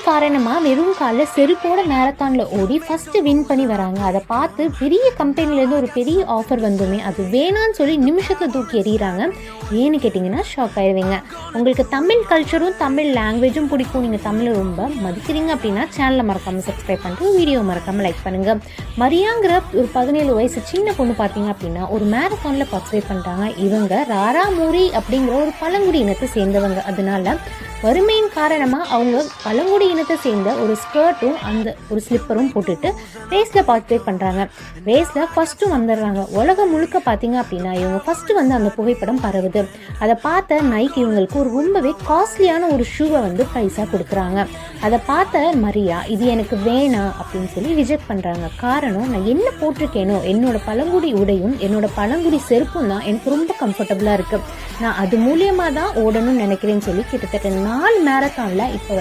காரணமாக வெறும் காலில் செருப்போட மேரத்தானில் ஓடி ஃபஸ்ட்டு வின் பண்ணி வராங்க. அதை பார்த்து பெரிய கம்பெனிலேருந்து ஒரு பெரிய ஆஃபர் வந்துமே அது வேணான்னு சொல்லி நிமிஷத்தில் தூக்கி எறிகிறாங்க. ஏன்னு கேட்டிங்கன்னா ஷாக் ஆயிடுவீங்க. உங்களுக்கு தமிழ் கல்ச்சரும் தமிழ் லாங்குவேஜும் பிடிக்கும், நீங்கள் தமிழை ரொம்ப மதிக்கிறீங்க அப்படின்னா சேனலை மறக்காமல் சப்ஸ்கிரைப் பண்ணிட்டு வீடியோ மறக்காமல் லைக் பண்ணுங்கள். மரியாங்கிற ஒரு 17 வயசு சின்ன பொண்ணு பார்த்தீங்க அப்படின்னா ஒரு மேரத்தானில் பார்ட்டிசிபேட் பண்ணுறாங்க. இவங்க ராராமூரி அப்படிங்கிற ஒரு பழங்குடி இனத்தை சேர்ந்தவங்க. அதனால வறுமையின் காரணமாக அவங்க பழங்குடி இனத்தை சேர்ந்த ஒரு ஸ்கர்ட்டும் அந்த ஒரு ஸ்லிப்பரும் போட்டுட்டு ரேஸில் பார்ட்டிசிபேட் பண்ணுறாங்க. ரேஸில் ஃபஸ்ட்டு வந்துடுறாங்க. உலகம் முழுக்க பார்த்தீங்க அப்படின்னா இவங்க ஃபஸ்ட்டு வந்து அந்த புகைப்படம் பரவுது. அதை பார்த்த நைக் இவங்களுக்கு ஒரு ரொம்பவே காஸ்ட்லியான ஒரு ஷூவை வந்து ப்ரைஸாக கொடுக்குறாங்க. அதை பார்த்த மரியா இது எனக்கு வேணாம் அப்படின்னு சொல்லி ரிஜெக்ட் பண்ணுறாங்க. காரணம், நான் என்ன போட்டிருக்கேனோ என்னோட பழங்குடி உடையும் என்னோட பழங்குடி செருப்பும் தான் எனக்கு ரொம்ப கம்ஃபர்டபுளாக இருக்குது, நான் அது மூலியமாக தான் ஓடணும்னு நினைக்கிறேன்னு சொல்லி கிட்டத்தட்ட 4 மேரத்தானில் இப்போ